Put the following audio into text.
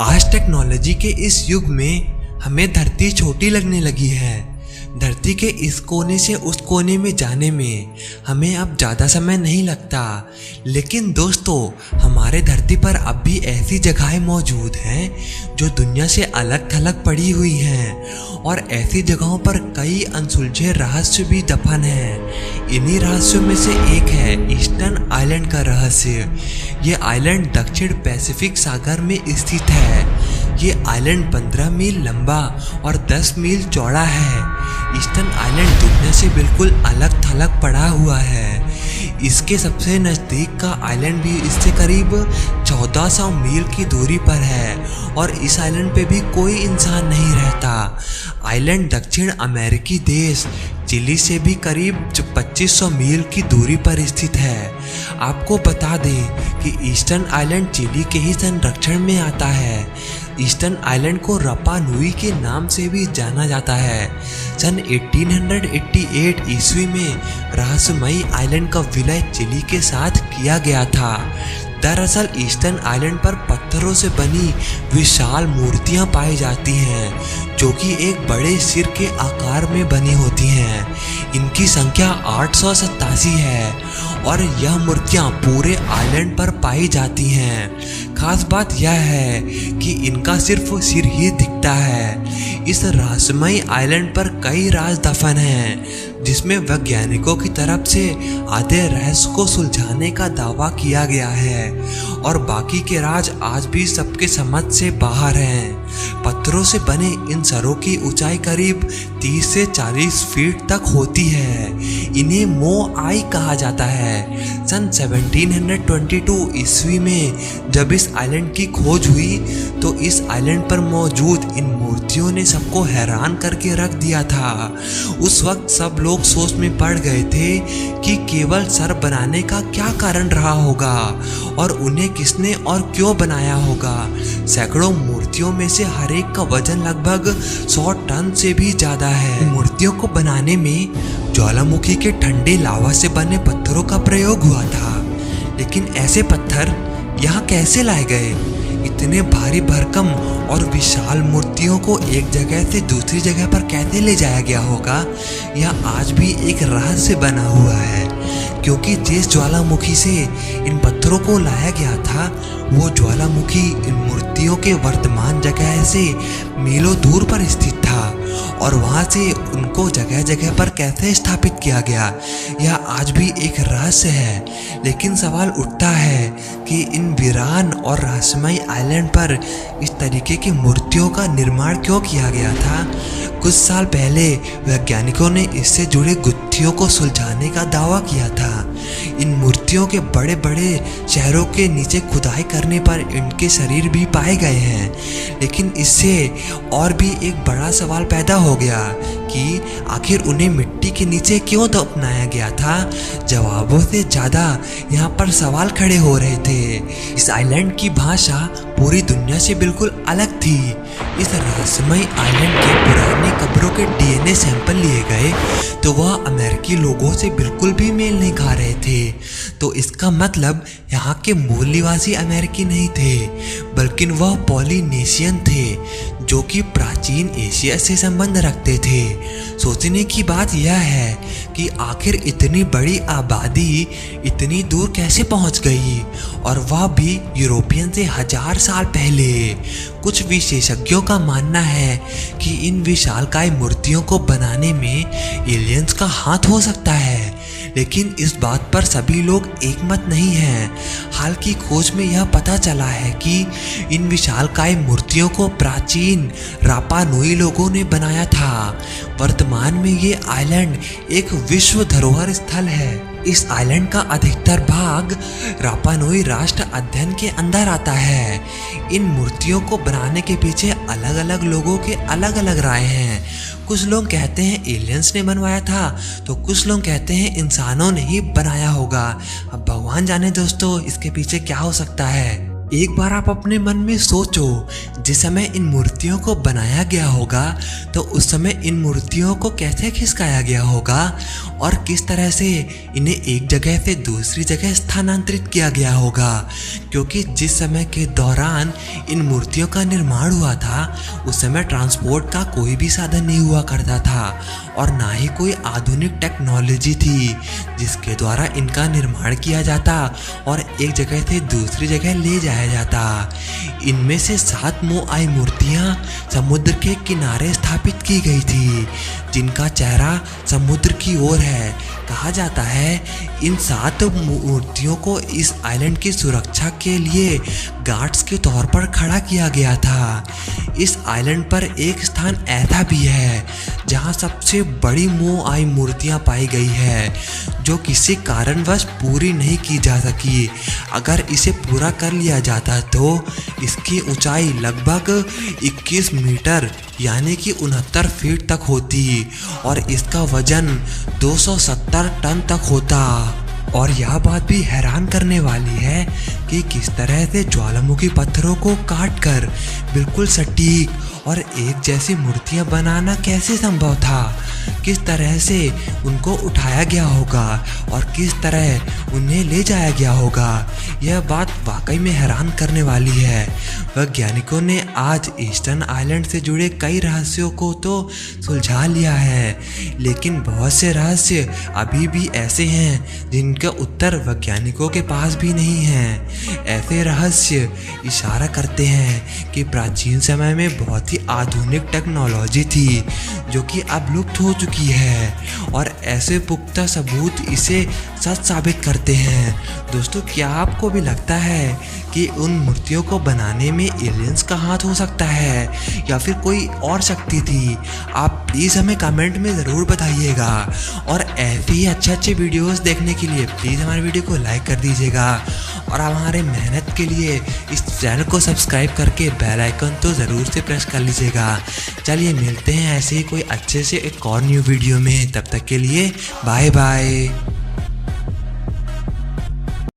आज टेक्नोलॉजी के इस युग में हमें धरती छोटी लगने लगी है। धरती के इस कोने से उस कोने में जाने में हमें अब ज़्यादा समय नहीं लगता। लेकिन दोस्तों, हमारे धरती पर अब भी ऐसी जगहें मौजूद हैं जो दुनिया से अलग थलग पड़ी हुई हैं, और ऐसी जगहों पर कई अनसुलझे रहस्य भी दफन हैं। इन्हीं रहस्यों में से एक है ईस्टर्न आइलैंड का रहस्य। ये आइलैंड दक्षिण पैसिफिक सागर में स्थित है। ये आइलैंड 15 मील लंबा और 10 मील चौड़ा है। ईस्टर्न आइलैंड दुनिया से बिल्कुल अलग थलग पड़ा हुआ है। इसके सबसे नज़दीक का आइलैंड भी इससे करीब 1400 मील की दूरी पर है, और इस आइलैंड पे भी कोई इंसान नहीं रहता। आइलैंड दक्षिण अमेरिकी देश चिली से भी करीब 2500 मील की दूरी पर स्थित है। आपको बता दें कि ईस्टर्न आइलैंड चिली के ही संरक्षण में आता है। ईस्टर्न आइलैंड को रपा नुई के नाम से भी जाना जाता है। सन 1888 ईस्वी में रहस्यमयी आइलैंड का विलय चिली के साथ किया गया था। दरअसल ईस्टर्न आइलैंड पर पत्थरों से बनी विशाल मूर्तियां पाई जाती हैं, जो कि एक बड़े सिर के आकार में बनी होती हैं। इनकी संख्या 887 है, और यह मूर्तियां पूरे आइलैंड पर पाई जाती हैं। खास बात यह है कि इनका सिर्फ सिर ही दिखता है। इस रहस्यमयी आइलैंड पर कई राज दफन हैं, जिसमें वैज्ञानिकों की तरफ से आधे रहस्य को सुलझाने का दावा किया गया है, और बाकी के राज आज भी सबके समझ से बाहर हैं। पत्थरों से बने इन सरों की ऊंचाई करीब 30 से 40 फीट तक होती है। इन्हें मो आई कहा जाता है। सन 1722 ईस्वी में जब इस आइलैंड की खोज हुई, तो इस आइलैंड पर मौजूद इन मूर्तियों ने सबको हैरान करके रख दिया था। उस वक्त सब लोग सोच में पड़ गए थे कि केवल सर बनाने का क्या कारण रहा होगा, और उन्हें किसने और क्यों बनाया होगा। सैकड़ों मूर्तियों में से हर एक का वजन लगभग 100 टन से भी ज़्यादा है। मूर्तियों को बनाने में ज्वालामुखी के ठंडे लावा से बने पत्थरों का प्रयोग हुआ था। लेकिन ऐसे पत्थर यहाँ कैसे लाए गए? इतने भारी भरकम और विशाल मूर्तियों को एक जगह से दूसरी जगह पर कैसे ले जाया गया होगा, यह आज भी एक रहस्य बना हुआ है। क्योंकि जिस ज्वालामुखी से इन पत्थरों को लाया गया था, वो ज्वालामुखी इन मूर्तियों के वर्तमान जगह से मीलों दूर पर स्थित था, और वहाँ से उनको जगह जगह पर कैसे स्थापित किया गया, यह आज भी एक रहस्य है। लेकिन सवाल उठता है कि इन वीरान और रहस्यमयी आइलैंड पर इस तरीके की मूर्तियों का निर्माण क्यों किया गया था? कुछ साल पहले वैज्ञानिकों ने इससे जुड़े गुत्थियों को सुलझाने का दावा किया था। इन मूर्तियों के बड़े बड़े शहरों के नीचे खुदाई करने पर इनके शरीर भी पाए गए हैं। लेकिन इससे और भी एक बड़ा सवाल पैदा हो गया कि आखिर उन्हें मिट्टी के नीचे क्यों दफनाया गया था। जवाबों से ज़्यादा यहाँ पर सवाल खड़े हो रहे थे। इस आइलैंड की भाषा पूरी दुनिया से बिल्कुल अलग थी। इस रहस्यमयी आइलैंड के पुराने कब्रों के डीएनए सैंपल लिए गए, तो वह अमेरिकी लोगों से बिल्कुल भी मेल नहीं खा रहे थे। तो इसका मतलब यहाँ के मूल निवासी अमेरिकी नहीं थे, बल्कि वह पॉलिनेशियन थे, जो कि प्राचीन एशिया से संबंध रखते थे। सोचने की बात यह है कि आखिर इतनी बड़ी आबादी इतनी दूर कैसे पहुंच गई, और वह भी यूरोपियन से 1000 साल पहले। कुछ विशेषज्ञों का मानना है कि इन विशालकाय मूर्तियों को बनाने में एलियंस का हाथ हो सकता है, लेकिन इस बात पर सभी लोग एकमत नहीं हैं। हाल की खोज में यह पता चला है कि इन विशालकाय मूर्तियों को प्राचीन रापा नुई लोगों ने बनाया था। वर्तमान में ये आइलैंड एक विश्व धरोहर स्थल है। इस आइलैंड का अधिकतर भाग रापा नुई राष्ट्र अध्ययन के अंदर आता है। इन मूर्तियों को बनाने के पीछे अलग अलग लोगों के अलग अलग राय हैं। कुछ लोग कहते हैं एलियंस ने बनवाया था, तो कुछ लोग कहते हैं इंसानों ने ही बनाया होगा। अब भगवान जाने दोस्तों, इसके पीछे क्या हो सकता है। एक बार आप अपने मन में सोचो, जिस समय इन मूर्तियों को बनाया गया होगा तो उस समय इन मूर्तियों को कैसे खिसकाया गया होगा और किस तरह से इन्हें एक जगह से दूसरी जगह स्थानांतरित किया गया होगा, क्योंकि जिस समय के दौरान इन मूर्तियों का निर्माण हुआ था उस समय ट्रांसपोर्ट का कोई भी साधन नहीं हुआ करता था और ना ही कोई आधुनिक टेक्नोलॉजी थी जिसके द्वारा इनका निर्माण किया जाता और एक जगह से दूसरी जगह ले जाया जाता। इनमें से 7 मोआई मूर्तियां समुद्र के किनारे स्थापित की गई थी जिनका चेहरा समुद्र की ओर है। कहा जाता है इन 7 मूर्तियों को इस आइलैंड की सुरक्षा के लिए गार्ड्स के तौर पर खड़ा किया गया था। इस आइलैंड पर एक स्थान ऐसा भी है जहां सबसे बड़ी मोआई मूर्तियां पाई गई है जो किसी कारणवश पूरी नहीं की जा सकी। अगर इसे पूरा कर लिया जाता तो इसकी ऊंचाई लगभग 21 मीटर यानी कि 69 फीट तक होती और इसका वजन 270 टन तक होता। और यह बात भी हैरान करने वाली है कि किस तरह से ज्वालामुखी पत्थरों को काटकर बिल्कुल सटीक और एक जैसी मूर्तियां बनाना कैसे संभव था, किस तरह से उनको उठाया गया होगा और किस तरह उन्हें ले जाया गया होगा। यह बात वाकई में हैरान करने वाली है। वैज्ञानिकों ने आज ईस्टर्न आइलैंड से जुड़े कई रहस्यों को तो सुलझा लिया है, लेकिन बहुत से रहस्य अभी भी ऐसे हैं जिनका उत्तर वैज्ञानिकों के पास भी नहीं है। ऐसे रहस्य इशारा करते हैं कि प्राचीन समय में बहुत ही आधुनिक टेक्नोलॉजी थी जो कि अब लुप्त हो चुकी है और ऐसे पुख्ता सबूत इसे सच साबित करते हैं। दोस्तों, क्या आपको भी लगता है कि उन मूर्तियों को बनाने में एलियंस का हाथ हो सकता है या फिर कोई और शक्ति थी? आप प्लीज़ हमें कमेंट में ज़रूर बताइएगा और ऐसे ही अच्छे वीडियोस देखने के लिए प्लीज़ हमारे वीडियो को लाइक कर दीजिएगा और हमारे मेहनत के लिए इस चैनल को सब्सक्राइब करके बेल आइकन तो ज़रूर से प्रेस कर लीजिएगा। चलिए मिलते हैं ऐसे ही कोई अच्छे से एक और न्यू वीडियो में, तब तक के लिए बाय बाय।